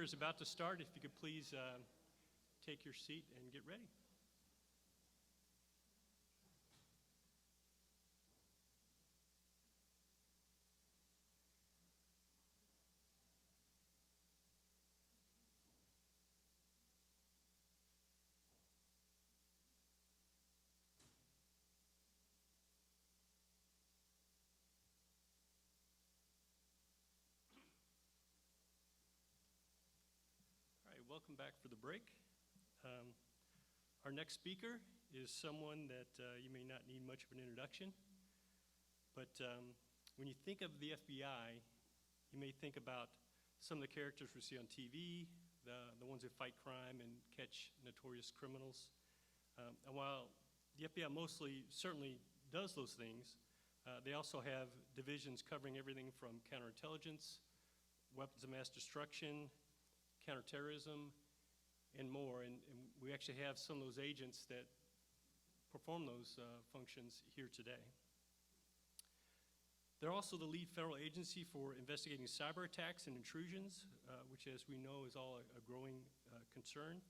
speaker is about to start. If you could please take your seat and get ready. Welcome back for the break. Our next speaker is someone that you may not need much of an introduction, but when you think of the FBI, you may think about some of the characters we see on TV, the ones that fight crime and catch notorious criminals. And while the FBI certainly does those things, they also have divisions covering everything from counterintelligence, weapons of mass destruction, counterterrorism, and more. And we actually have some of those agents that perform those functions here today. They're also the lead federal agency for investigating cyber attacks and intrusions, which, as we know, is all a growing concern.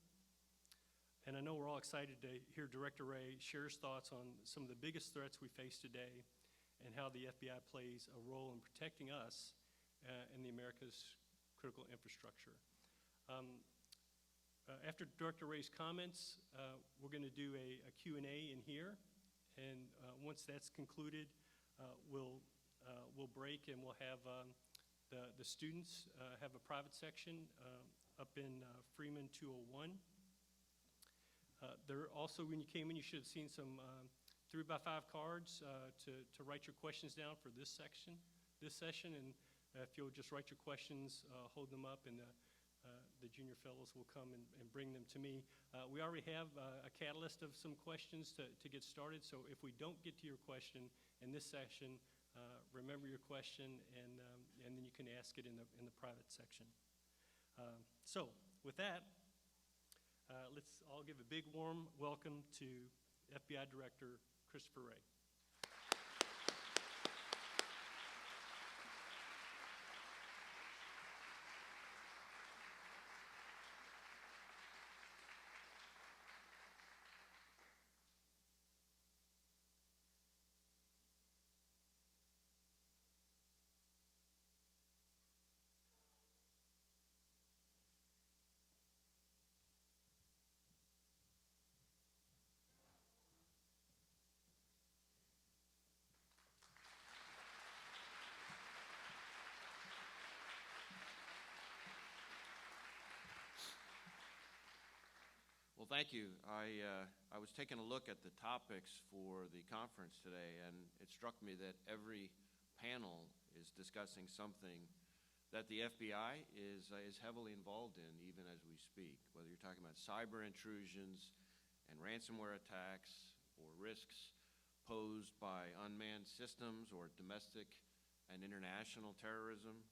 And I know we're all excited to hear Director Wray share his thoughts on some of the biggest threats we face today and how the FBI plays a role in protecting us and the America's critical infrastructure. After Director Wray's comments, we're going to do a Q&A in here, and once that's concluded, we'll break and we'll have the students have a private section up in Freeman 201. There also, when you came in, you should have seen some 3x5 cards to write your questions down for this session, and if you'll just write your questions, hold them up, and the junior fellows will come and bring them to me. We already have a catalyst of some questions to get started, so if we don't get to your question in this session, remember your question, and then you can ask it in the private section. So with that, let's all give a big warm welcome to FBI Director Christopher Wray. Well, thank you. I was taking a look at the topics for the conference today, and it struck me that every panel is discussing something that the FBI is heavily involved in, even as we speak, whether you're talking about cyber intrusions and ransomware attacks or risks posed by unmanned systems or domestic and international terrorism,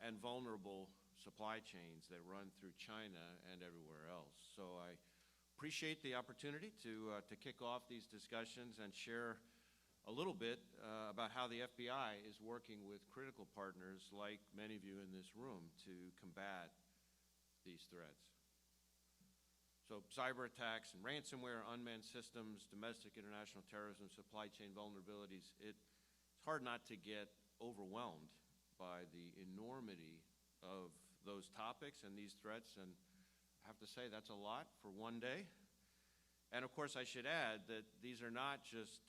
and vulnerable supply chains that run through China and everywhere else. So I appreciate the opportunity to kick off these discussions and share a little bit about how the FBI is working with critical partners like many of you in this room to combat these threats. So cyber attacks and ransomware, unmanned systems, domestic international terrorism, supply chain vulnerabilities, it's hard not to get overwhelmed by the enormity of those topics and these threats, and I have to say that's a lot for one day. And of course I should add that these are not just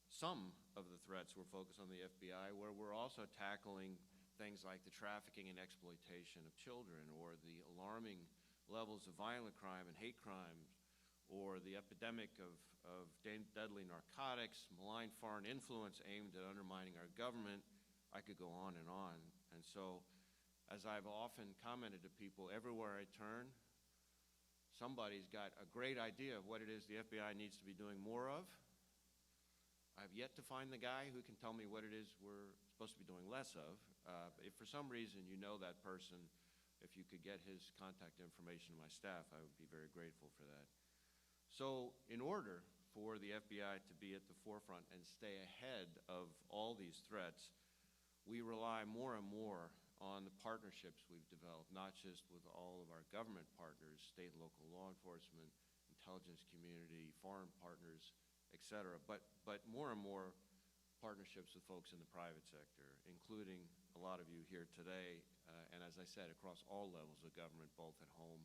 some of the threats we're focused on the FBI, where we're also tackling things like the trafficking and exploitation of children, or the alarming levels of violent crime and hate crime, or the epidemic of deadly narcotics, malign foreign influence aimed at undermining our government. I could go on and on. And so, as I've often commented to people, everywhere I turn, somebody's got a great idea of what it is the FBI needs to be doing more of. I've yet to find the guy who can tell me what it is we're supposed to be doing less of. If for some reason you know that person, if you could get his contact information to my staff, I would be very grateful for that. So in order for the FBI to be at the forefront and stay ahead of all these threats, we rely more and more on the partnerships we've developed, not just with all of our government partners, state and local law enforcement, intelligence community, foreign partners, et cetera, but more and more partnerships with folks in the private sector, including a lot of you here today, and as I said, across all levels of government, both at home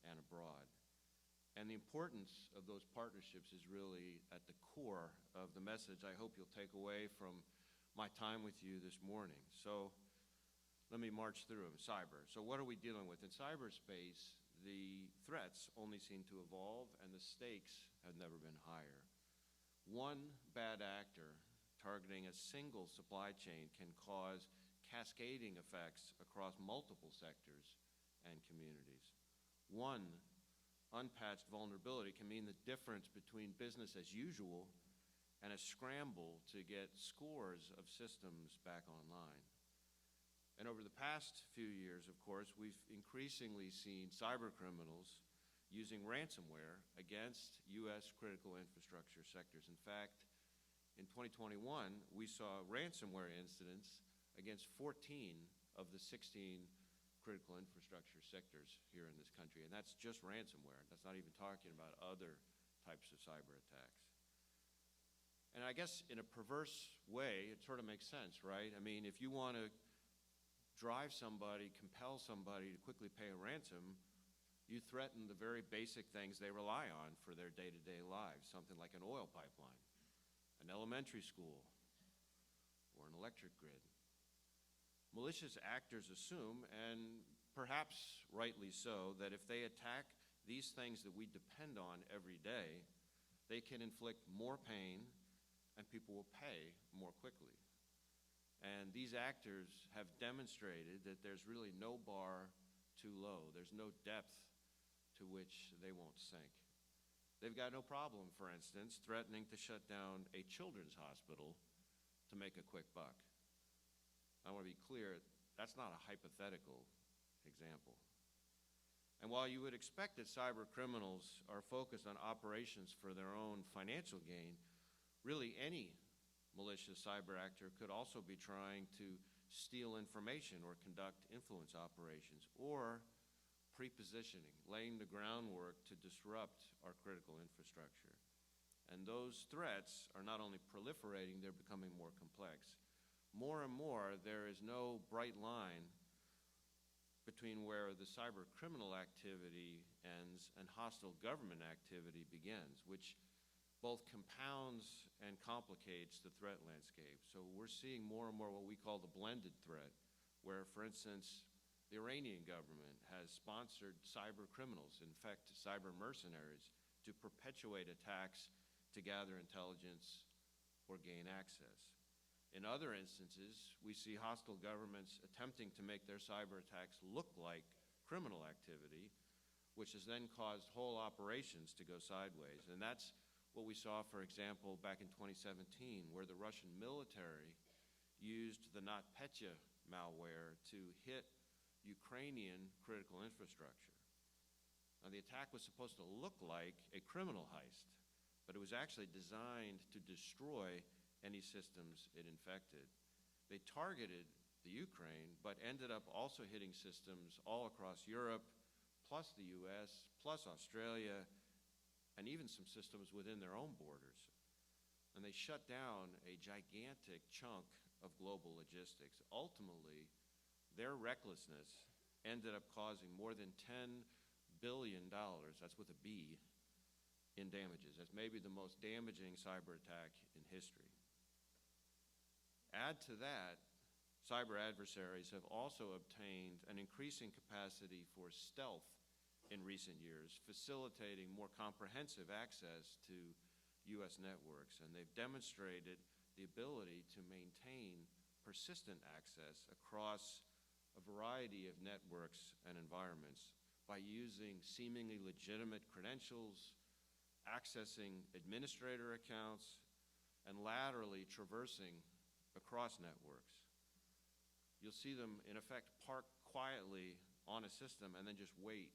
and abroad. And the importance of those partnerships is really at the core of the message I hope you'll take away from my time with you this morning. So let me march through them. Cyber. So what are we dealing with? In cyberspace, the threats only seem to evolve, and the stakes have never been higher. One bad actor targeting a single supply chain can cause cascading effects across multiple sectors and communities. One unpatched vulnerability can mean the difference between business as usual and a scramble to get scores of systems back online. And over the past few years, of course, we've increasingly seen cyber criminals using ransomware against U.S. critical infrastructure sectors. In fact, in 2021, we saw ransomware incidents against 14 of the 16 critical infrastructure sectors here in this country, and that's just ransomware. That's not even talking about other types of cyber attacks. And I guess in a perverse way, it sort of makes sense, right? I mean, if you want to drive somebody, compel somebody to quickly pay a ransom, you threaten the very basic things they rely on for their day-to-day lives, something like an oil pipeline, an elementary school, or an electric grid. Malicious actors assume, and perhaps rightly so, that if they attack these things that we depend on every day, they can inflict more pain and people will pay more quickly. And these actors have demonstrated that there's really no bar too low. There's no depth to which they won't sink. They've got no problem, for instance, threatening to shut down a children's hospital to make a quick buck. I want to be clear, that's not a hypothetical example. And while you would expect that cyber criminals are focused on operations for their own financial gain, really any malicious cyber actor could also be trying to steal information or conduct influence operations, or pre-positioning, laying the groundwork to disrupt our critical infrastructure. And those threats are not only proliferating, they're becoming more complex. More and more, there is no bright line between where the cyber criminal activity ends and hostile government activity begins, which both compounds and complicates the threat landscape. So we're seeing more and more what we call the blended threat, where, for instance, the Iranian government has sponsored cyber criminals, in fact, cyber mercenaries, to perpetuate attacks to gather intelligence or gain access. In other instances, we see hostile governments attempting to make their cyber attacks look like criminal activity, which has then caused whole operations to go sideways. And that's what we saw, for example, back in 2017, where the Russian military used the NotPetya malware to hit Ukrainian critical infrastructure. Now, the attack was supposed to look like a criminal heist, but it was actually designed to destroy any systems it infected. They targeted the Ukraine, but ended up also hitting systems all across Europe, plus the US, plus Australia, and even some systems within their own borders. And they shut down a gigantic chunk of global logistics. Ultimately, their recklessness ended up causing more than $10 billion, that's with a B, in damages. That's maybe the most damaging cyber attack in history. Add to that, cyber adversaries have also obtained an increasing capacity for stealth in recent years, facilitating more comprehensive access to U.S. networks, and they've demonstrated the ability to maintain persistent access across a variety of networks and environments by using seemingly legitimate credentials, accessing administrator accounts, and laterally traversing across networks. You'll see them, in effect, park quietly on a system and then just wait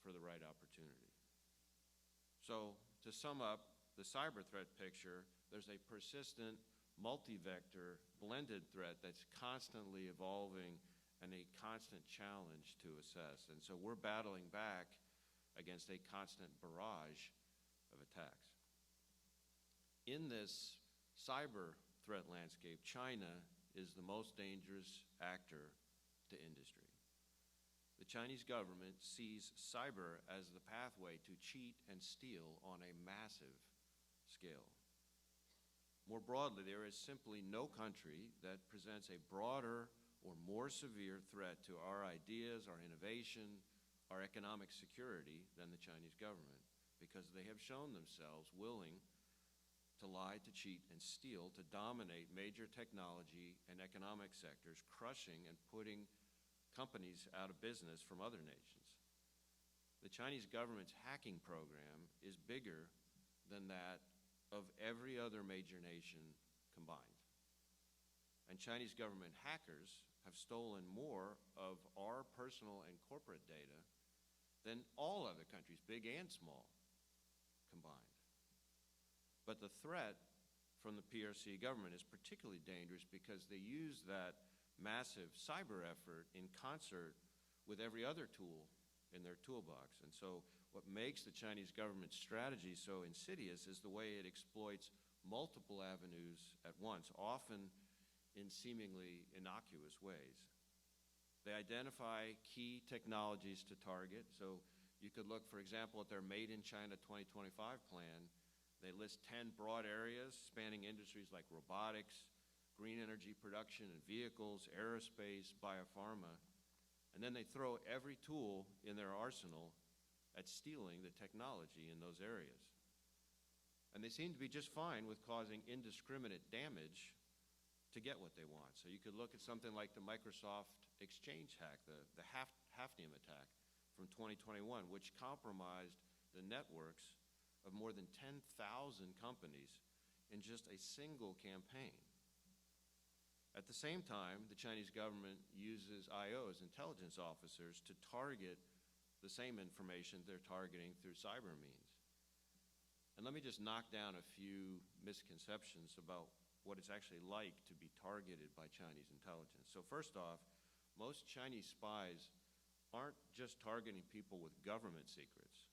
for the right opportunity. So, to sum up the cyber threat picture, there's a persistent, multi-vector, blended threat that's constantly evolving and a constant challenge to assess. And so we're battling back against a constant barrage of attacks. In this cyber threat landscape, China is the most dangerous actor to industry. The Chinese government sees cyber as the pathway to cheat and steal on a massive scale. More broadly, there is simply no country that presents a broader or more severe threat to our ideas, our innovation, our economic security than the Chinese government, because they have shown themselves willing to lie, to cheat, and steal, to dominate major technology and economic sectors, crushing and putting companies out of business from other nations. The Chinese government's hacking program is bigger than that of every other major nation combined. And Chinese government hackers have stolen more of our personal and corporate data than all other countries, big and small, combined. But the threat from the PRC government is particularly dangerous because they use that massive cyber effort in concert with every other tool in their toolbox. And so what makes the Chinese government's strategy so insidious is the way it exploits multiple avenues at once, often in seemingly innocuous ways. They identify key technologies to target. So you could look, for example, at their Made in China 2025 plan. They list 10 broad areas spanning industries like robotics, green energy production and vehicles, aerospace, biopharma, and then they throw every tool in their arsenal at stealing the technology in those areas. And they seem to be just fine with causing indiscriminate damage to get what they want. So you could look at something like the Microsoft Exchange hack, the Hafnium attack from 2021, which compromised the networks of more than 10,000 companies in just a single campaign. At the same time, the Chinese government uses IOs, intelligence officers, to target the same information they're targeting through cyber means. And let me just knock down a few misconceptions about what it's actually like to be targeted by Chinese intelligence. So first off, most Chinese spies aren't just targeting people with government secrets.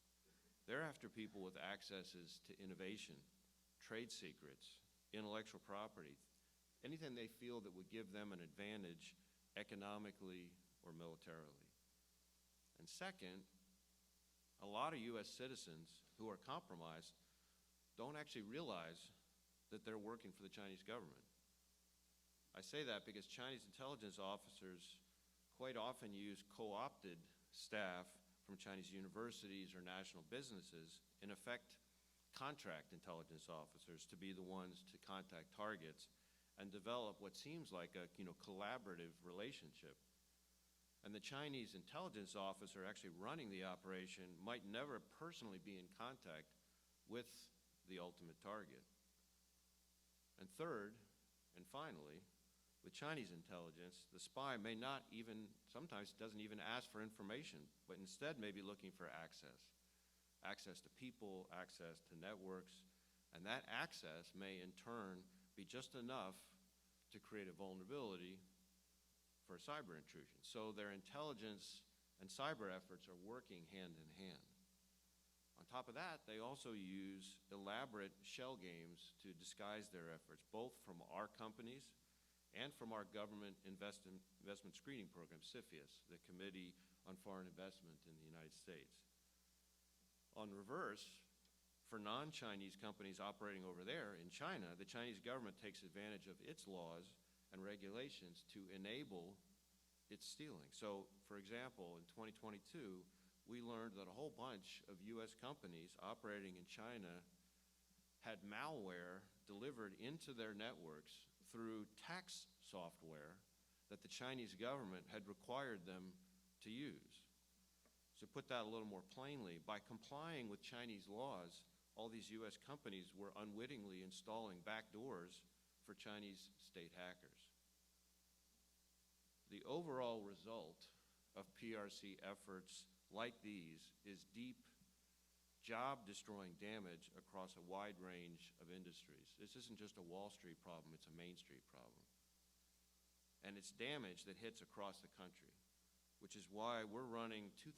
They're after people with accesses to innovation, trade secrets, intellectual property, anything they feel that would give them an advantage economically or militarily. And second, a lot of U.S. citizens who are compromised don't actually realize that they're working for the Chinese government. I say that because Chinese intelligence officers quite often use co-opted staff from Chinese universities or national businesses, in effect, contract intelligence officers to be the ones to contact targets and develop what seems like a collaborative relationship. And the Chinese intelligence officer actually running the operation might never personally be in contact with the ultimate target. And third, and finally, with Chinese intelligence, the spy may not even, sometimes doesn't even ask for information, but instead may be looking for access to people, access to networks, and that access may in turn be just enough to create a vulnerability for a cyber intrusion. So their intelligence and cyber efforts are working hand in hand. On top of that, they also use elaborate shell games to disguise their efforts, both from our companies and from our government investment screening program, CFIUS, the Committee on Foreign Investment in the United States. On reverse, for non-Chinese companies operating over there in China, the Chinese government takes advantage of its laws and regulations to enable its stealing. So, for example, in 2022, we learned that a whole bunch of U.S. companies operating in China had malware delivered into their networks through tax software that the Chinese government had required them to use. So put that a little more plainly, by complying with Chinese laws, all these U.S. companies were unwittingly installing backdoors for Chinese state hackers. The overall result of PRC efforts like these is deep job-destroying damage across a wide range of industries. This isn't just a Wall Street problem, it's a Main Street problem. And it's damage that hits across the country, which is why we're running 2,000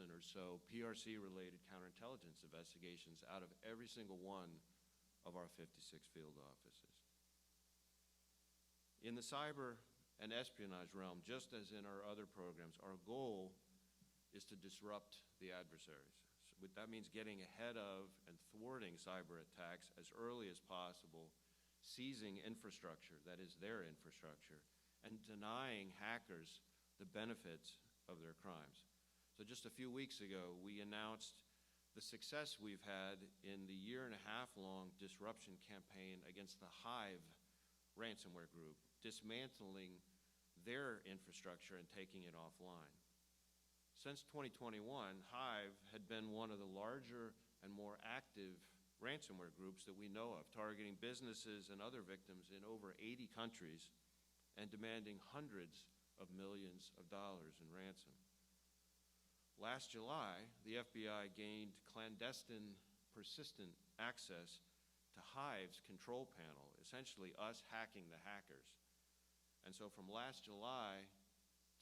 or so PRC-related counterintelligence investigations out of every single one of our 56 field offices. In the cyber and espionage realm, just as in our other programs, our goal is to disrupt the adversaries. So that means getting ahead of and thwarting cyber attacks as early as possible, seizing infrastructure, that is their infrastructure, and denying hackers the benefits of their crimes. So just a few weeks ago, we announced the success we've had in the year-and-a-half-long disruption campaign against the Hive ransomware group, dismantling their infrastructure and taking it offline. Since 2021, Hive had been one of the larger and more active ransomware groups that we know of, targeting businesses and other victims in over 80 countries and demanding hundreds of millions of dollars in ransom. Last July, the FBI gained clandestine, persistent access to Hive's control panel, essentially us hacking the hackers. And so from last July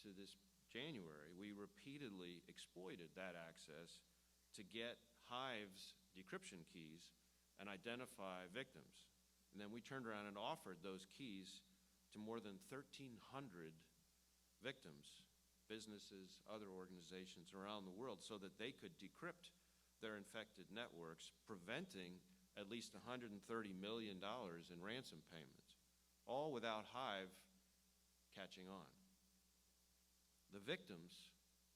to this January, we repeatedly exploited that access to get Hive's decryption keys and identify victims. And then we turned around and offered those keys to more than 1,300 victims, businesses, other organizations around the world, so that they could decrypt their infected networks, preventing at least $130 million in ransom payments, all without Hive catching on. The victims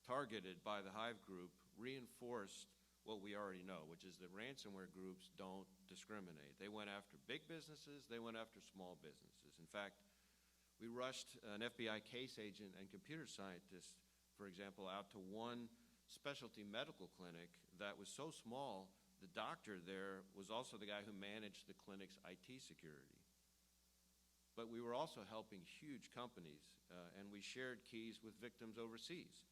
targeted by the Hive group reinforced what we already know, which is that ransomware groups don't discriminate. They went after big businesses, they went after small businesses. In fact, we rushed an FBI case agent and computer scientist, for example, out to one specialty medical clinic that was so small, the doctor there was also the guy who managed the clinic's IT security. But we were also helping huge companies, and we shared keys with victims overseas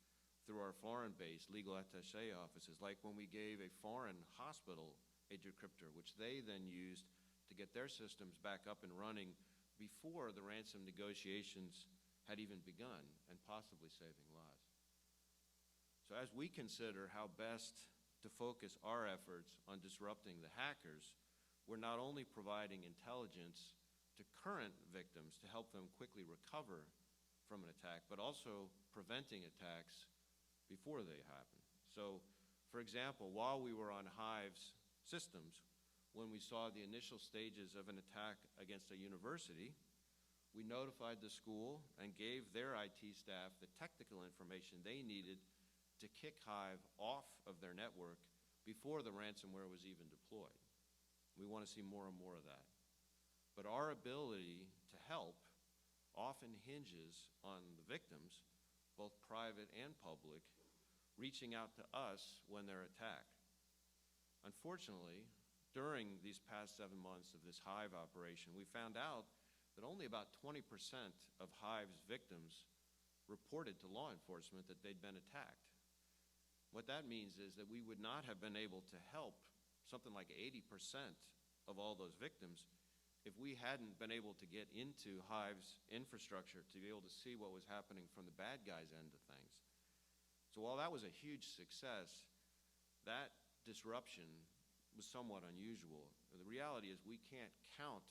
through our foreign-based legal attaché offices, like when we gave a foreign hospital a decryptor, which they then used to get their systems back up and running before the ransom negotiations had even begun, and possibly saving lives. So as we consider how best to focus our efforts on disrupting the hackers, we're not only providing intelligence to current victims to help them quickly recover from an attack, but also preventing attacks before they happen. So, for example, while we were on Hive's systems, when we saw the initial stages of an attack against a university, we notified the school and gave their IT staff the technical information they needed to kick Hive off of their network before the ransomware was even deployed. We want to see more and more of that. But our ability to help often hinges on the victims, both private and public, reaching out to us when they're attacked. Unfortunately, during these past 7 months of this Hive operation, we found out that only about 20% of Hive's victims reported to law enforcement that they'd been attacked. What that means is that we would not have been able to help something like 80% of all those victims if we hadn't been able to get into Hive's infrastructure to be able to see what was happening from the bad guys' end of things. So while that was a huge success, that disruption was somewhat unusual. The reality is we can't count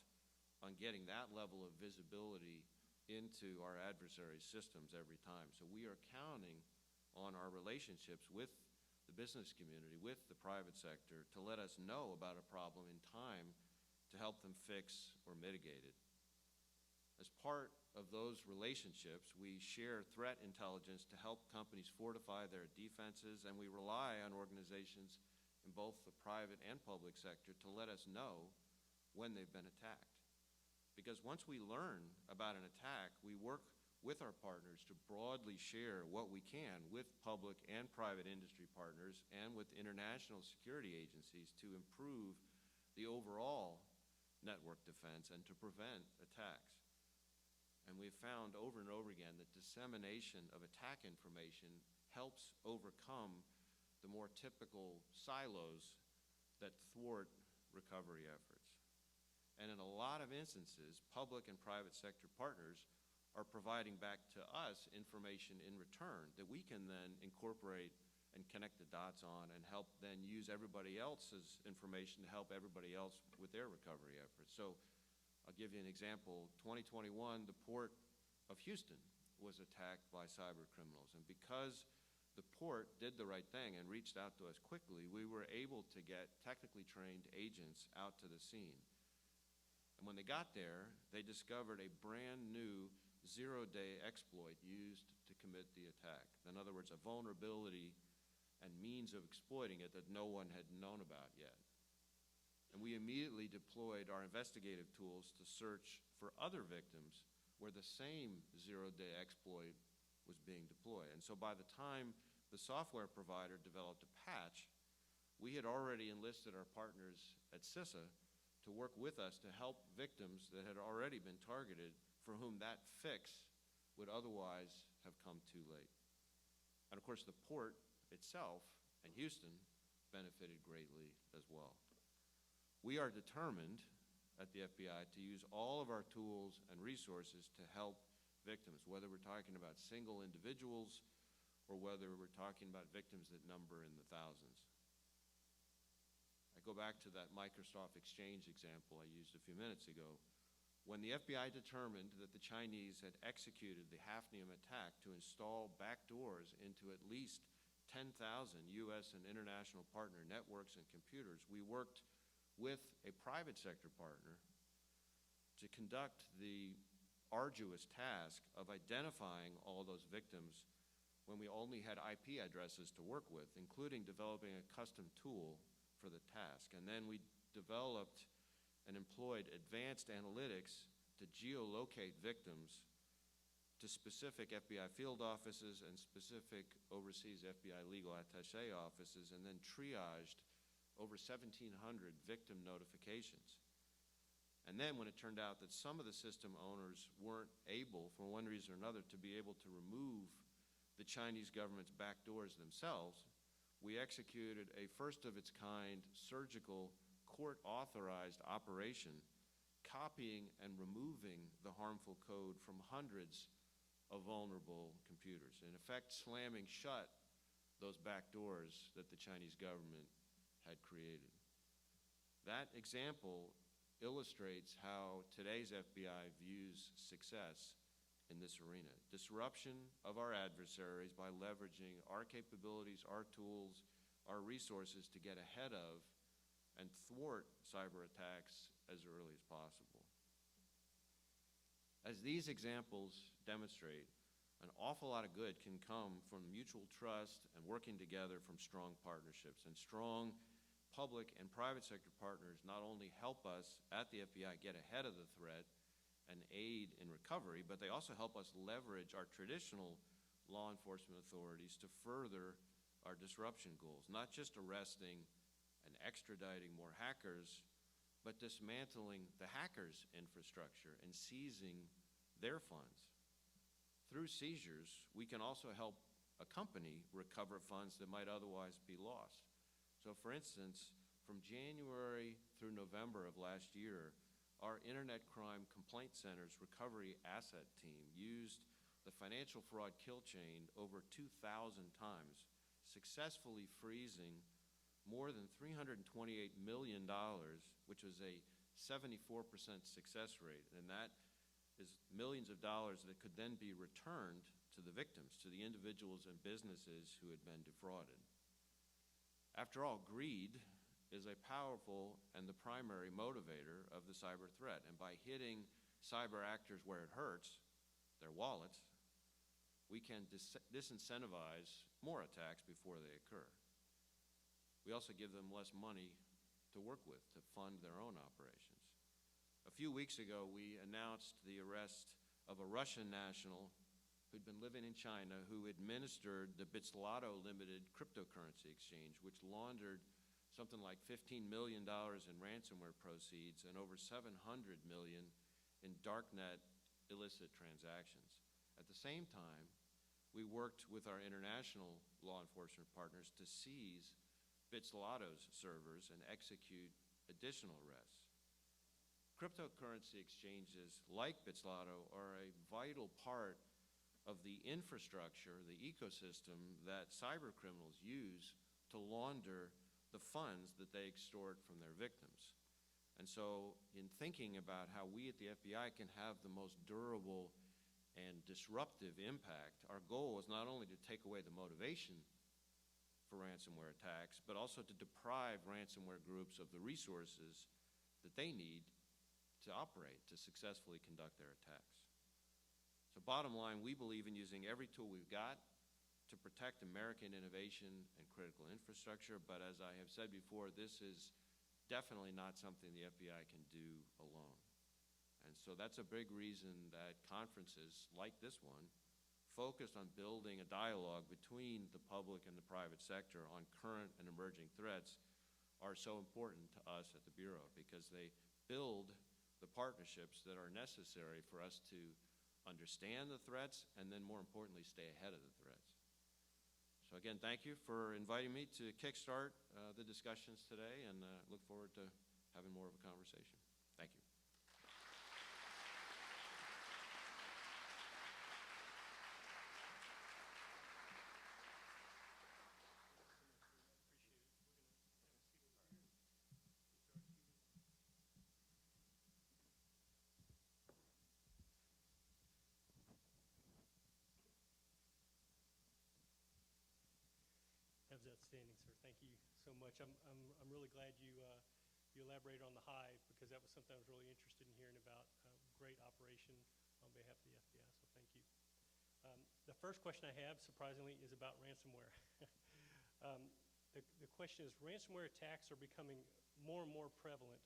on getting that level of visibility into our adversaries' systems every time. So we are counting on our relationships with the business community, with the private sector, to let us know about a problem in time to help them fix or mitigate it. As part of those relationships, we share threat intelligence to help companies fortify their defenses, and we rely on organizations in both the private and public sector to let us know when they've been attacked. Because once we learn about an attack, we work with our partners to broadly share what we can with public and private industry partners and with international security agencies to improve the overall network defense and to prevent attacks. And we've found over and over again that dissemination of attack information helps overcome the more typical silos that thwart recovery efforts. And in a lot of instances, public and private sector partners are providing back to us information in return that we can then incorporate and connect the dots on and help then use everybody else's information to help everybody else with their recovery efforts. So I'll give you an example. 2021, the port of Houston was attacked by cyber criminals. And because the port did the right thing and reached out to us quickly, we were able to get technically trained agents out to the scene. And when they got there, they discovered a brand new zero-day exploit used to commit the attack. In other words, a vulnerability and means of exploiting it that no one had known about yet. And we immediately deployed our investigative tools to search for other victims where the same zero-day exploit was being deployed. And so by the time the software provider developed a patch, we had already enlisted our partners at CISA to work with us to help victims that had already been targeted for whom that fix would otherwise have come too late. And of course, the port itself and Houston benefited greatly as well. We are determined at the FBI to use all of our tools and resources to help victims, whether we're talking about single individuals or whether we're talking about victims that number in the thousands. I go back to that Microsoft Exchange example I used a few minutes ago. When the FBI determined that the Chinese had executed the Hafnium attack to install backdoors into at least 10,000 U.S. and international partner networks and computers, we worked with a private sector partner to conduct the arduous task of identifying all those victims when we only had IP addresses to work with, including developing a custom tool for the task. And then we developed and employed advanced analytics to geolocate victims to specific FBI field offices and specific overseas FBI legal attaché offices, and then triaged over 1,700 victim notifications. And then when it turned out that some of the system owners weren't able, for one reason or another, to be able to remove the Chinese government's backdoors themselves, we executed a first-of-its-kind surgical court-authorized operation, copying and removing the harmful code from hundreds of vulnerable computers, in effect slamming shut those backdoors that the Chinese government had created. That example illustrates how today's FBI views success in this arena. Disruption of our adversaries by leveraging our capabilities, our tools, our resources to get ahead of and thwart cyber attacks as early as possible. As these examples demonstrate, an awful lot of good can come from mutual trust and working together from strong partnerships. And strong public and private sector partners not only help us at the FBI get ahead of the threat and aid in recovery, but they also help us leverage our traditional law enforcement authorities to further our disruption goals, not just arresting and extraditing more hackers, but dismantling the hackers' infrastructure and seizing their funds. Through seizures, we can also help a company recover funds that might otherwise be lost. So for instance, from January through November of last year, our Internet Crime Complaint Center's recovery asset team used the financial fraud kill chain over 2,000 times, successfully freezing more than $328 million, which was a 74% success rate. And that is millions of dollars that could then be returned to the victims, to the individuals and businesses who had been defrauded. After all, greed is a powerful and the primary motivator of the cyber threat. And by hitting cyber actors where it hurts, their wallets, we can disincentivize more attacks before they occur. We also give them less money to work with to fund their own operations. A few weeks ago, we announced the arrest of a Russian national who'd been living in China who administered the Bitslotto Limited cryptocurrency exchange, which laundered something like $15 million in ransomware proceeds and over $700 million in darknet illicit transactions. At the same time, we worked with our international law enforcement partners to seize Bitslotto's servers and execute additional rests. Cryptocurrency exchanges like Bitslotto are a vital part of the infrastructure, the ecosystem that cyber criminals use to launder the funds that they extort from their victims. And so in thinking about how we at the FBI can have the most durable and disruptive impact, our goal is not only to take away the motivation for ransomware attacks, but also to deprive ransomware groups of the resources that they need to operate, to successfully conduct their attacks. So bottom line, we believe in using every tool we've got to protect American innovation and critical infrastructure, but as I have said before, this is definitely not something the FBI can do alone. And so that's a big reason that conferences like this one, focused on building a dialogue between the public and the private sector on current and emerging threats, are so important to us at the Bureau, because they build the partnerships that are necessary for us to understand the threats and then, more importantly, stay ahead of the threats. So again, thank you for inviting me to kickstart the discussions today, and look forward to having more of a conversation. Thank you. That was outstanding, sir. Thank you so much. I'm really glad you elaborated on the Hive, because that was something I was really interested in hearing about. Great operation on behalf of the FBI, so thank you. The first question I have, surprisingly, is about ransomware. The question is, ransomware attacks are becoming more and more prevalent.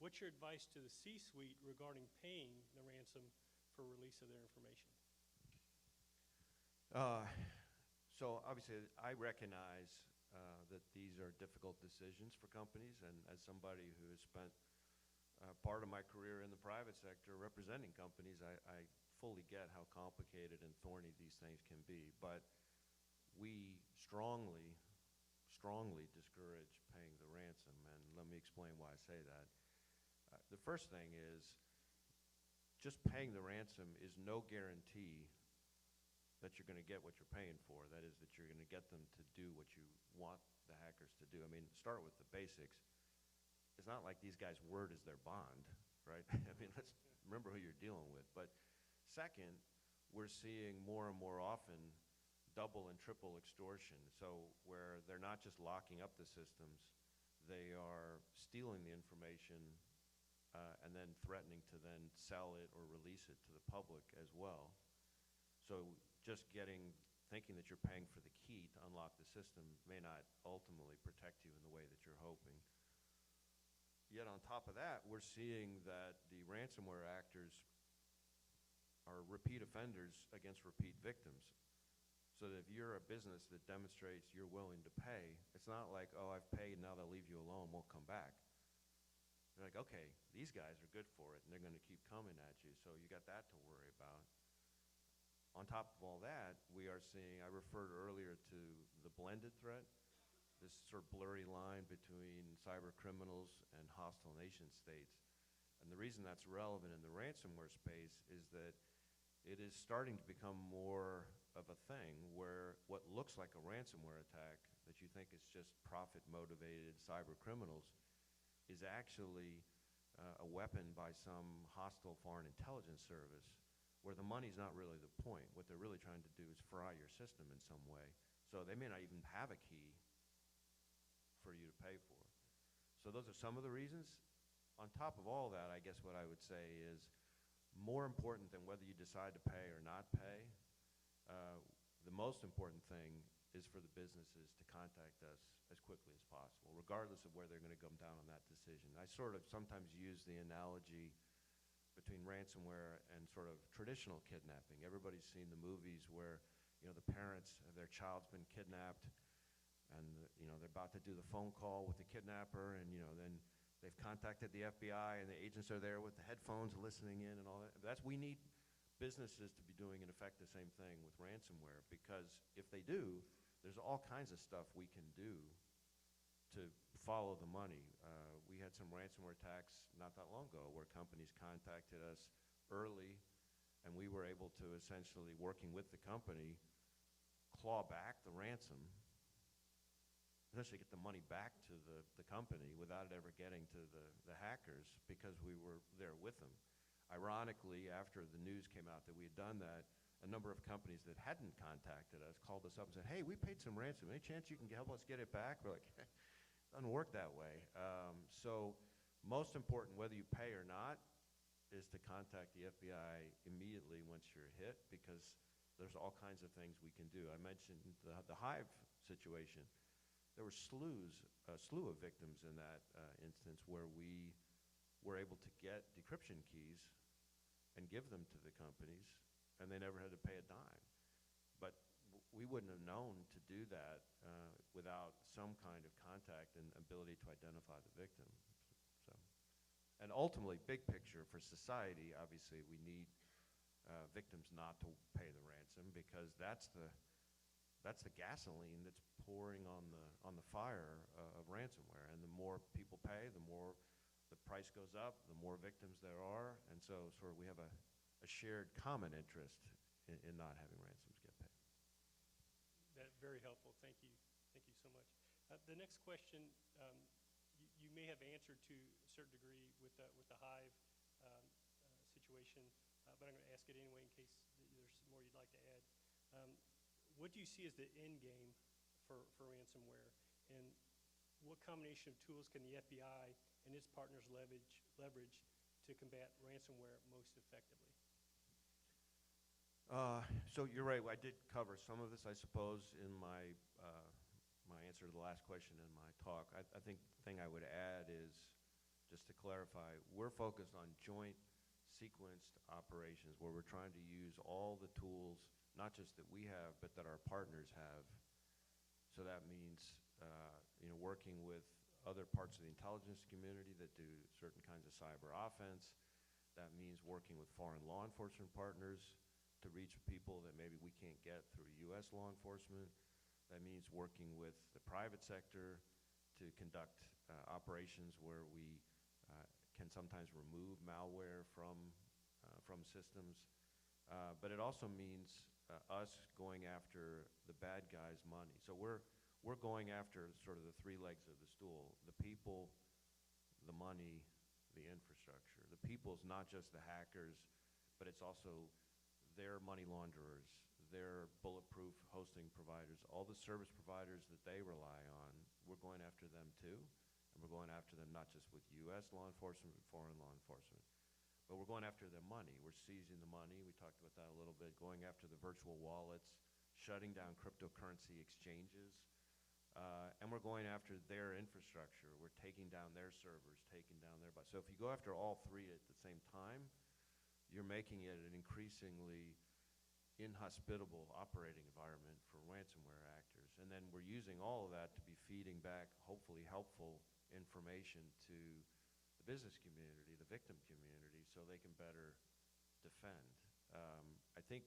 What's your advice to the C-suite regarding paying the ransom for release of their information? So obviously, I recognize that these are difficult decisions for companies, and as somebody who has spent part of my career in the private sector representing companies, I fully get how complicated and thorny these things can be. But we strongly discourage paying the ransom, and let me explain why I say that. The first thing is, just paying the ransom is no guarantee that you're going to get what you're paying for. That is, that you're going to get them to do what you want the hackers to do. I mean, start with the basics. It's not like these guys' word is their bond, right? I mean, let's remember who you're dealing with. But second, we're seeing more and more often double and triple extortion. So where they're not just locking up the systems, they are stealing the information and then threatening to then sell it or release it to the public as well. So just thinking that you're paying for the key to unlock the system may not ultimately protect you in the way that you're hoping. Yet on top of that, we're seeing that the ransomware actors are repeat offenders against repeat victims. So that if you're a business that demonstrates you're willing to pay, it's not like, oh, I've paid, now they'll leave you alone, won't come back. They're like, okay, these guys are good for it, and they're going to keep coming at you, so you got that to worry about. On top of all that, we are seeing, I referred earlier to the blended threat, this sort of blurry line between cyber criminals and hostile nation states. And the reason that's relevant in the ransomware space is that it is starting to become more of a thing where what looks like a ransomware attack that you think is just profit-motivated cyber criminals is actually a weapon by some hostile foreign intelligence service, where the money's not really the point. What they're really trying to do is fry your system in some way. So they may not even have a key for you to pay for. So those are some of the reasons. On top of all that, I guess what I would say is, more important than whether you decide to pay or not pay, the most important thing is for the businesses to contact us as quickly as possible, regardless of where they're going to come down on that decision. I sort of sometimes use the analogy between ransomware and sort of traditional kidnapping. Everybody's seen the movies where, the parents, their child's been kidnapped, and, they're about to do the phone call with the kidnapper, and, then they've contacted the FBI, and the agents are there with the headphones listening in and all that. We need businesses to be doing, in effect, the same thing with ransomware, because if they do, there's all kinds of stuff we can do to follow the money. We had some ransomware attacks not that long ago where companies contacted us early, and we were able to essentially, working with the company, claw back the ransom, essentially get the money back to the company without it ever getting to the hackers because we were there with them. Ironically, after the news came out that we had done that, a number of companies that hadn't contacted us called us up and said, hey, we paid some ransom. Any chance you can help us get it back? We're like, it doesn't work that way. So most important, whether you pay or not, is to contact the FBI immediately once you're hit, because there's all kinds of things we can do. I mentioned the Hive situation. There were a slew of victims in that instance where we were able to get decryption keys and give them to the companies, and they never had to pay a dime. But we wouldn't have known to do that without some kind of contact and ability to identify the victim. So, and ultimately, big picture for society, obviously, we need victims not to pay the ransom, because that's the gasoline that's pouring on the fire of ransomware. And the more people pay, the more the price goes up, the more victims there are, and so sort of we have a shared common interest in not having ransoms get paid. That's very helpful. Thank you. Thank you so much. The next question, you may have answered to a certain degree with the Hive situation, but I'm going to ask it anyway in case there's more you'd like to add. What do you see as the end game for ransomware, and what combination of tools can the FBI and its partners leverage to combat ransomware most effectively? So you're right. I did cover some of this, I suppose, in my my answer to the last question in my talk. I think the thing I would add is, just to clarify, we're focused on joint sequenced operations where we're trying to use all the tools, not just that we have, but that our partners have. So that means working with other parts of the intelligence community that do certain kinds of cyber offense. That means working with foreign law enforcement partners to reach people that maybe we can't get through U.S. law enforcement. That means working with the private sector to conduct operations where we can sometimes remove malware from systems. But it also means us going after the bad guys' money. So we're going after sort of the three legs of the stool: the people, the money, the infrastructure. The people is not just the hackers, but it's also their money launderers, their bulletproof hosting providers, all the service providers that they rely on. We're going after them too, and we're going after them not just with U.S. law enforcement, but foreign law enforcement. But we're going after their money. We're seizing the money. We talked about that a little bit, going after the virtual wallets, shutting down cryptocurrency exchanges, and we're going after their infrastructure. We're taking down their servers, taking down their... So if you go after all three at the same time, you're making it an increasingly inhospitable operating environment for ransomware actors. And then we're using all of that to be feeding back, hopefully helpful information to the business community, the victim community, so they can better defend. I think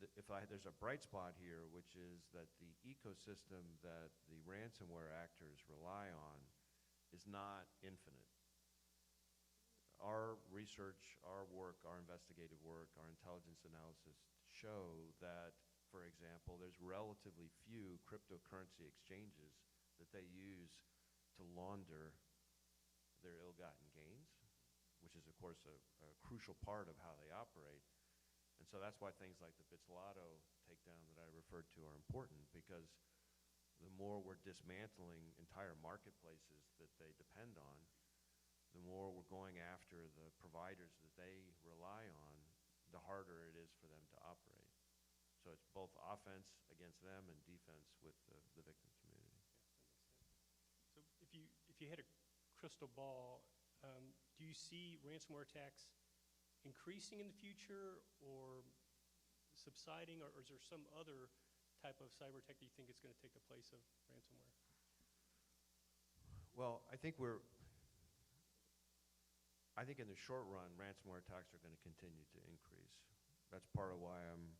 there's a bright spot here, which is that the ecosystem that the ransomware actors rely on is not infinite. Our research, our work, our investigative work, our intelligence analysis show that, for example, there's relatively few cryptocurrency exchanges that they use to launder their ill-gotten gains, which is, of course, a crucial part of how they operate. And so that's why things like the Bitslotto takedown that I referred to are important, because the more we're dismantling entire marketplaces that they depend on, the more we're going after the providers that they rely on, the harder it is for them to operate. So it's both offense against them and defense with the victim community. Yeah, that makes sense. So if you had a crystal ball, do you see ransomware attacks increasing in the future or subsiding, or is there some other type of cyber attack that you think is going to take the place of ransomware? Well, I think in the short run, ransomware attacks are going to continue to increase. That's part of why I'm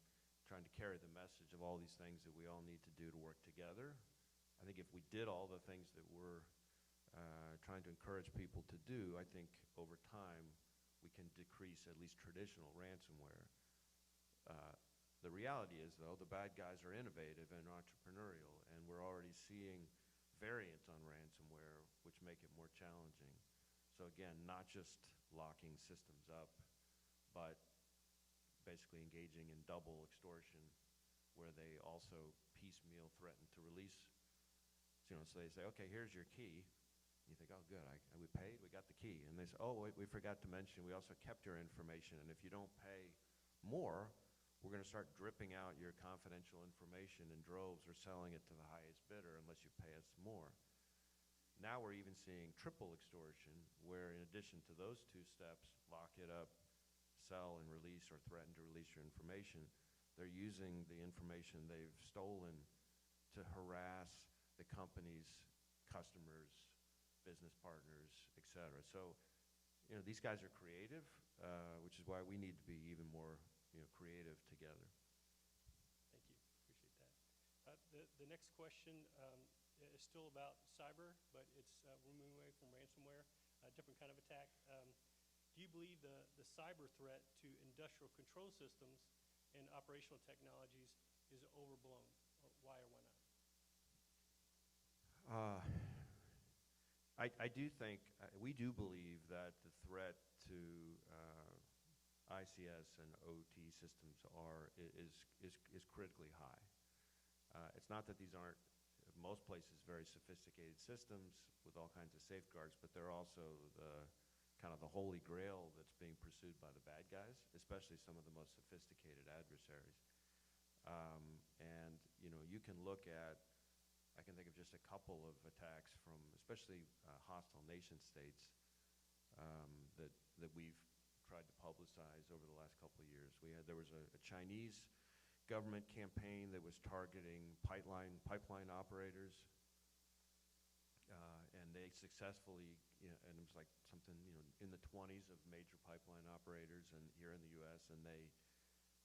trying to carry the message of all these things that we all need to do to work together I think if we did all the things that we're trying to encourage people to do, I think over time we can decrease at least traditional ransomware. The reality is, though, the bad guys are innovative and entrepreneurial, and we're already seeing variants on ransomware which make it more challenging. So again, not just locking systems up, but basically engaging in double extortion where they also piecemeal threaten to release. So they say, okay, here's your key. You think, oh, good, we paid, we got the key. And they say, oh, wait, we forgot to mention, we also kept your information, and if you don't pay more, we're going to start dripping out your confidential information in droves or selling it to the highest bidder unless you pay us more. Now we're even seeing triple extortion, where in addition to those two steps, lock it up, sell and release, or threaten to release your information, they're using the information they've stolen to harass the company's customers, business partners, et cetera. So, these guys are creative, which is why we need to be even more creative together. Thank you. Appreciate that. The next question is still about cyber, but it's we're moving away from ransomware, a different kind of attack. Do you believe the cyber threat to industrial control systems and operational technologies is overblown? Why or why not? I do think, we do believe that the threat to ICS and OT systems is critically high. It's not that these aren't, in most places, very sophisticated systems with all kinds of safeguards, but they're also the kind of the holy grail that's being pursued by the bad guys, especially some of the most sophisticated adversaries. And you can look at, I can think of just a couple of attacks from especially hostile nation states that we've tried to publicize over the last couple of years. There was a Chinese government campaign that was targeting pipeline operators, and they successfully, and it was like something in the 20s of major pipeline operators and here in the U.S., and they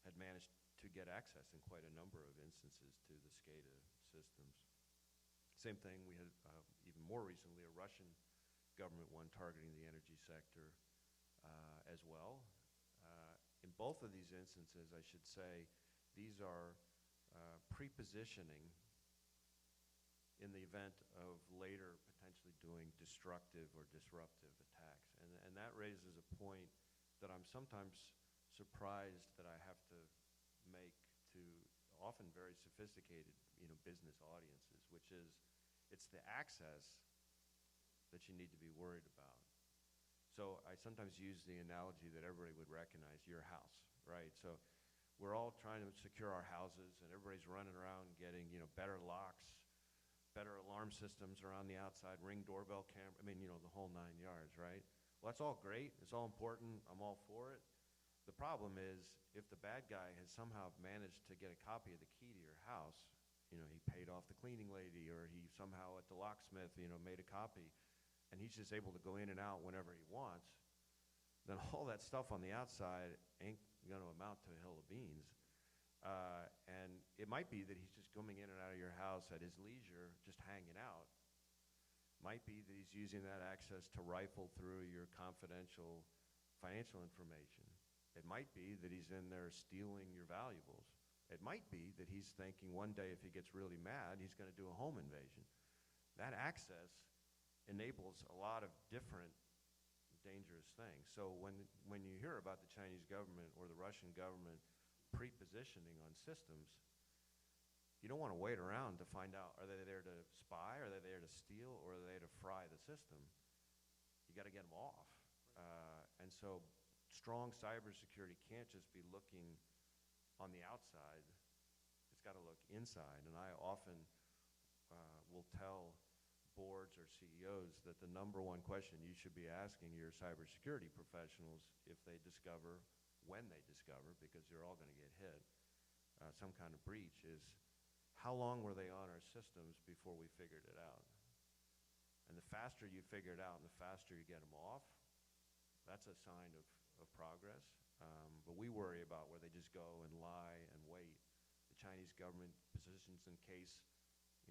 had managed to get access in quite a number of instances to the SCADA systems. Same thing, we had even more recently a Russian government one targeting the energy sector as well. In both of these instances, I should say, these are pre-positioning in the event of later potentially doing destructive or disruptive attacks. And that raises a point that I'm sometimes surprised that I have to make to often very sophisticated business audiences, which is it's the access that you need to be worried about. So I sometimes use the analogy that everybody would recognize, your house, right? So we're all trying to secure our houses, and everybody's running around getting better locks, better alarm systems around the outside, Ring doorbell camera, the whole 9 yards, right? Well, that's all great, it's all important, I'm all for it. The problem is, if the bad guy has somehow managed to get a copy of the key to your house, he paid off the cleaning lady, or he somehow at the locksmith, made a copy, and he's just able to go in and out whenever he wants, then all that stuff on the outside ain't going to amount to a hill of beans. And it might be that he's just coming in and out of your house at his leisure, just hanging out. Might be that he's using that access to rifle through your confidential financial information. It might be that he's in there stealing your valuables. It might be that he's thinking one day if he gets really mad, he's going to do a home invasion. That access enables a lot of different dangerous things. So when you hear about the Chinese government or the Russian government pre-positioning on systems, you don't want to wait around to find out, are they there to spy, are they there to steal, or are they to fry the system? You got to get them off. And so strong cybersecurity can't just be looking on the outside. It's got to look inside. And I often will tell boards or CEOs that the number one question you should be asking your cybersecurity professionals if they discover, when they discover, because you're all going to get hit, some kind of breach, is how long were they on our systems before we figured it out? And the faster you figure it out and the faster you get them off, that's a sign of progress. But we worry about where they just go and lie and wait. The Chinese government positions in case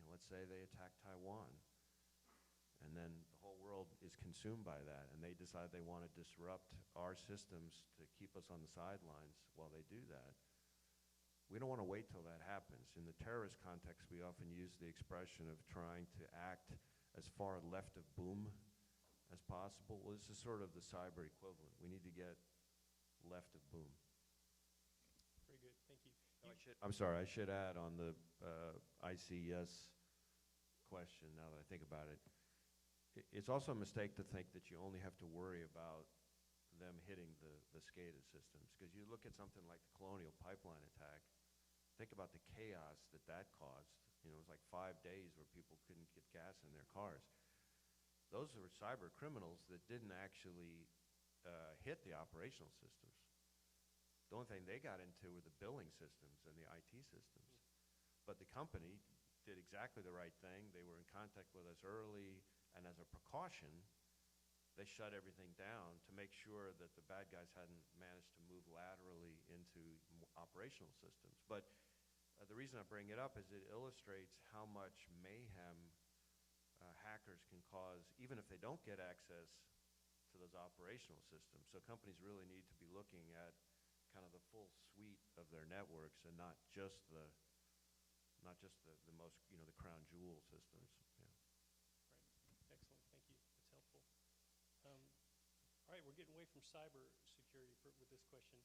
let's say they attack Taiwan, and then the whole world is consumed by that, and they decide they want to disrupt our systems to keep us on the sidelines while they do that. We don't want to wait till that happens. In the terrorist context, we often use the expression of trying to act as far left of boom as possible. Well, this is sort of the cyber equivalent. We need to get left of boom. Very good, thank you. I'm sorry, I should add on the ICS question, now that I think about it, it's also a mistake to think that you only have to worry about them hitting the SCADA systems. Because you look at something like the Colonial Pipeline attack, think about the chaos that caused. It was like 5 days where people couldn't get gas in their cars. Those were cyber criminals that didn't actually hit the operational systems. The only thing they got into were the billing systems and the IT systems. But the company did exactly the right thing. They were in contact with us early, and as a precaution, they shut everything down to make sure that the bad guys hadn't managed to move laterally into operational systems. But the reason I bring it up is it illustrates how much mayhem hackers can cause, even if they don't get access to those operational systems. So companies really need to be looking at kind of the full suite of their networks and not just the most, the crown jewel systems. Yeah. Right, excellent, thank you, that's helpful. All right, we're getting away from cyber security with this question.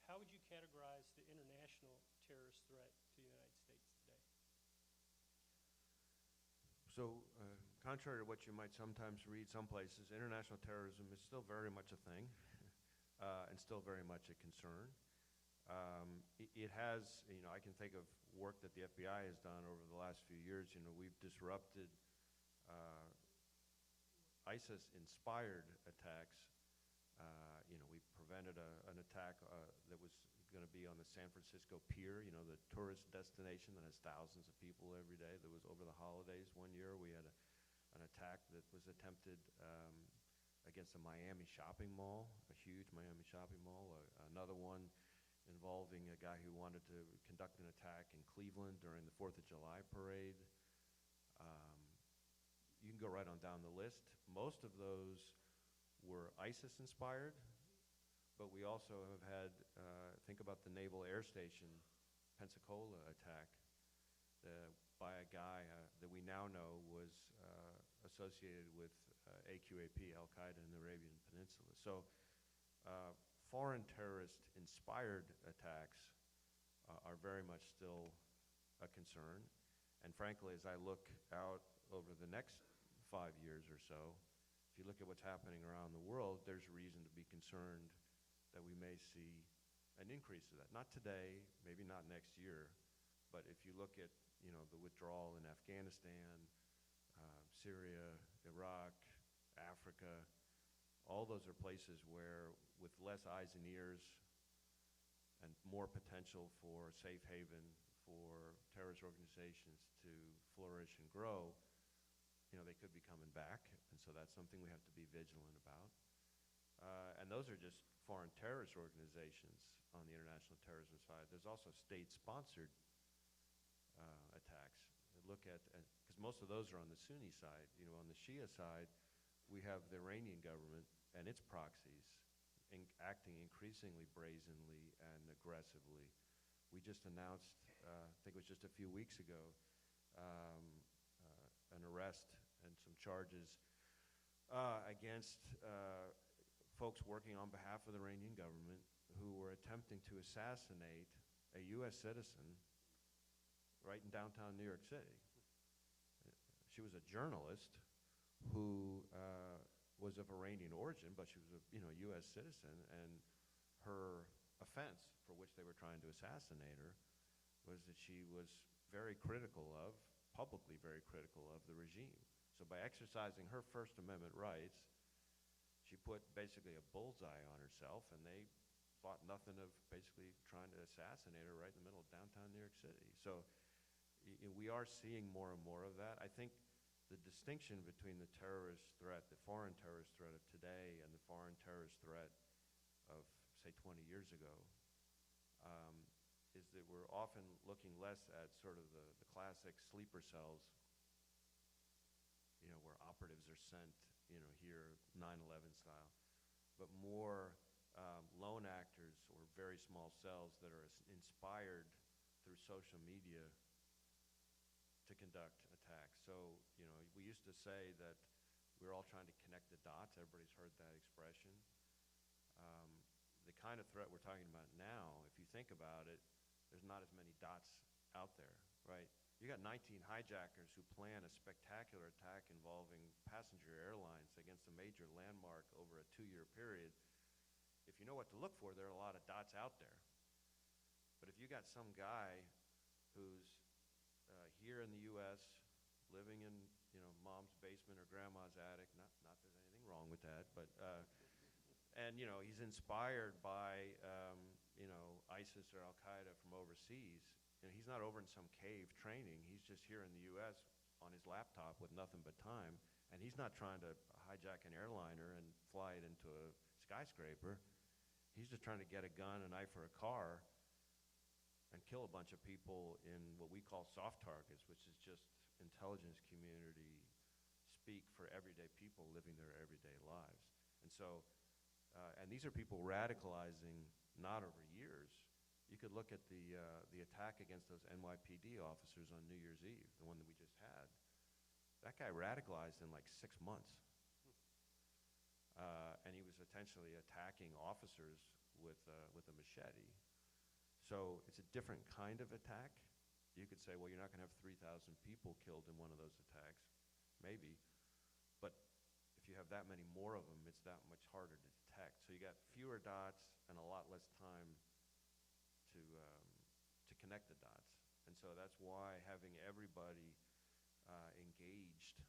How would you categorize the international terrorist threat to the United States today? So, contrary to what you might sometimes read some places, international terrorism is still very much a thing and still very much a concern. It has, I can think of work that the FBI has done over the last few years. We've disrupted ISIS-inspired attacks. We prevented an attack that was going to be on the San Francisco Pier, the tourist destination that has thousands of people every day. That was over the holidays one year. We had an attack that was attempted against a Miami shopping mall, a huge Miami shopping mall. Another one involving a guy who wanted to conduct an attack in Cleveland during the 4th of July parade. You can go right on down the list. Most of those were ISIS-inspired, but we also have had, think about the Naval Air Station Pensacola attack by a guy that we now know was associated with AQAP, Al-Qaeda in the Arabian Peninsula. So foreign terrorist-inspired attacks are very much still a concern. And frankly, as I look out over the next 5 years or so, if you look at what's happening around the world, there's reason to be concerned that we may see an increase of that. Not today, maybe not next year, but if you look at the withdrawal in Afghanistan, Syria, Iraq, Africa, all those are places where, with less eyes and ears and more potential for safe haven for terrorist organizations to flourish and grow, they could be coming back, and so that's something we have to be vigilant about. And those are just foreign terrorist organizations on the international terrorism side. There's also state-sponsored attacks. Look at, because most of those are on the Sunni side. On the Shia side, we have the Iranian government and its proxies acting increasingly brazenly and aggressively. We just announced, I think it was just a few weeks ago, an arrest and some charges against folks working on behalf of the Iranian government who were attempting to assassinate a U.S. citizen right in downtown New York City. She was a journalist who was of Iranian origin, but she was a U.S. citizen, and her offense for which they were trying to assassinate her was that she was very critical of, publicly very critical of, the regime. So by exercising her First Amendment rights, she put basically a bullseye on herself, and they thought nothing of basically trying to assassinate her right in the middle of downtown New York City. So we are seeing more and more of that. I think the distinction between the terrorist threat, the foreign terrorist threat of today, and the foreign terrorist threat of, say, 20 years ago, is that we're often looking less at sort of the classic sleeper cells, where operatives are sent, here 9/11 style, but more lone actors or very small cells that are inspired through social media to conduct attacks. So, we used to say that we're all trying to connect the dots. Everybody's heard that expression. The kind of threat we're talking about now, if you think about it, there's not as many dots out there, right? You got 19 hijackers who plan a spectacular attack involving passenger airlines against a major landmark over a 2-year period. If you know what to look for, there are a lot of dots out there. But if you got some guy who's here in the U.S., living in, mom's basement or grandma's attic, not that there's anything wrong with that, but, and, he's inspired by, ISIS or Al-Qaeda from overseas. He's not over in some cave training. He's just here in the U.S. on his laptop with nothing but time, and he's not trying to hijack an airliner and fly it into a skyscraper. He's just trying to get a gun, a knife, or a car and kill a bunch of people in what we call soft targets, which is just intelligence community speak for everyday people living their everyday lives. And so, and these are people radicalizing not over years. You could look at the attack against those NYPD officers on New Year's Eve, the one that we just had. That guy radicalized in like 6 months. And he was potentially attacking officers with a machete. So it's a different kind of attack. You could say, well, you're not going to have 3,000 people killed in one of those attacks. Maybe. But if you have that many more of them, it's that much harder to detect. So you got fewer dots and a lot less time to connect the dots. And so that's why having everybody engaged,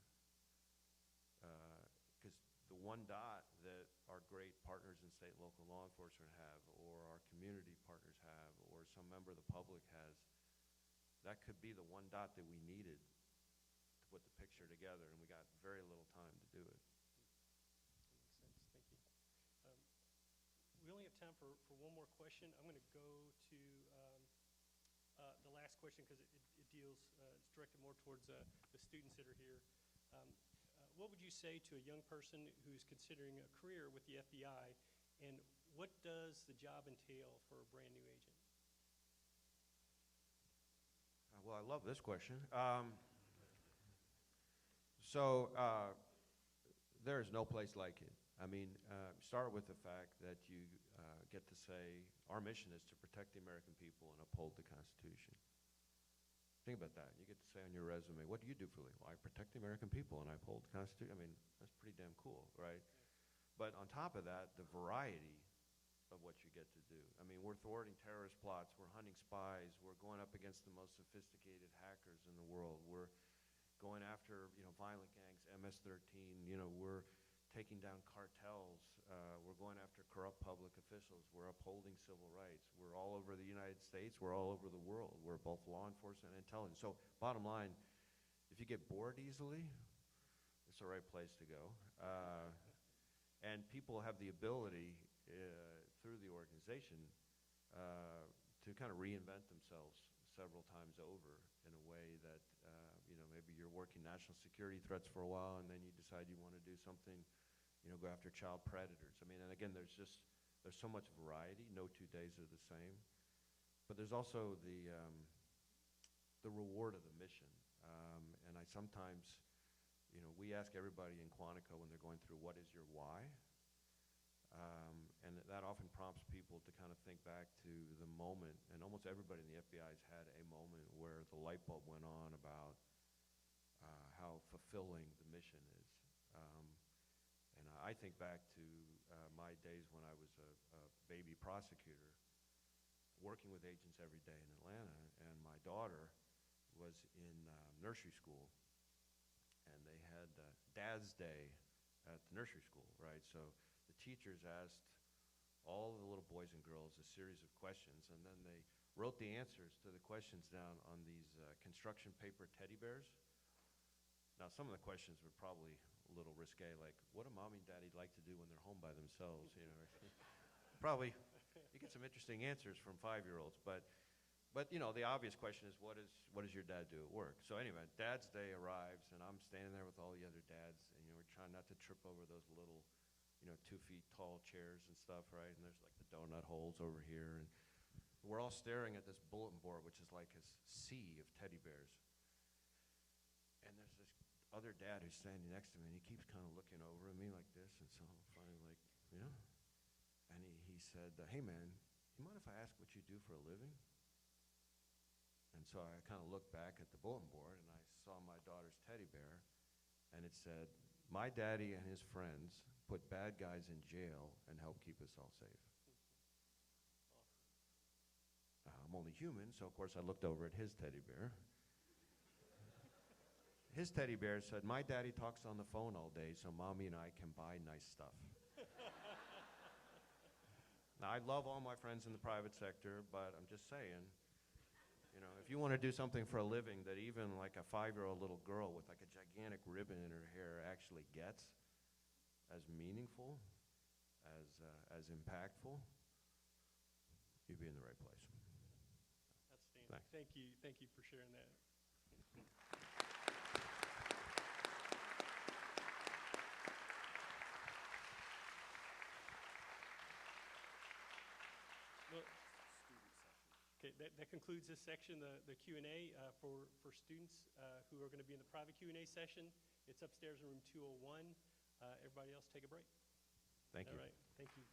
because the one dot that our great partners in state and local law enforcement have, or our community partners have, or some member of the public has, that could be the one dot that we needed to put the picture together, and we got very little time to do it. That makes sense. Thank you. We only have time for one more question. I'm going to go to the last question because it deals, it's directed more towards the students that are here. What would you say to a young person who's considering a career with the FBI, and what does the job entail for a brand new agent? Well, I love this question. There is no place like it. I mean, start with the fact that you get to say, our mission is to protect the American people and uphold the Constitution. Think about that. You get to say on your resume, what do you do for a living? Well, I protect the American people and I uphold the Constitution. I mean, that's pretty damn cool, right? But on top of that, the variety of what you get to do. I mean, we're thwarting terrorist plots, we're hunting spies, we're going up against the most sophisticated hackers in the world, we're going after, violent gangs, MS-13, we're taking down cartels, we're going after corrupt public officials, we're upholding civil rights, we're all over the United States, we're all over the world, we're both law enforcement and intelligence. So bottom line, if you get bored easily, it's the right place to go. And people have the ability through the organization to kind of reinvent themselves several times over in a way that, maybe you're working national security threats for a while and then you decide you want to do something, go after child predators. I mean, and again, there's so much variety. No 2 days are the same. But there's also the reward of the mission. And I sometimes, we ask everybody in Quantico when they're going through, what is your why? And that often prompts people to kind of think back to the moment, and almost everybody in the FBI has had a moment where the light bulb went on about how fulfilling the mission is. And I think back to my days when I was a baby prosecutor, working with agents every day in Atlanta, and my daughter was in nursery school, and they had Dad's Day at the nursery school, right? So the teachers asked all the little boys and girls a series of questions, and then they wrote the answers to the questions down on these construction paper teddy bears. Now, some of the questions were probably a little risque, like, what do mommy and daddy like to do when they're home by themselves? Probably, you get some interesting answers from 5-year-olds, but But, you know, the obvious question is, what does your dad do at work? So anyway, Dad's Day arrives, and I'm standing there with all the other dads, and, you know, we're trying not to trip over those little, you know, 2 feet tall chairs and stuff, right? And there's like the donut holes over here, and we're all staring at this bulletin board, which is like a sea of teddy bears. And there's this other dad who's standing next to me, and he keeps kind of looking over at me like this, and so I'm finally like, yeah. And he said, hey man, you mind if I ask what you do for a living? And so I kind of looked back at the bulletin board, and I saw my daughter's teddy bear, and it said, my daddy and his friends put bad guys in jail and help keep us all safe. I'm only human, so of course I looked over at his teddy bear. His teddy bear said, my daddy talks on the phone all day, so mommy and I can buy nice stuff. Now, I love all my friends in the private sector, but I'm just saying, you know, if you want to do something for a living that even like a 5-year-old little girl with like a gigantic ribbon in her hair actually gets as meaningful, as impactful, you'd be in the right place. Outstanding. Thanks. Thank you for sharing that. Well, okay, that concludes this section, the Q&A for students who are going to be in the private Q&A session. It's upstairs in room 201. Everybody else take a break. Thank you. All right, thank you.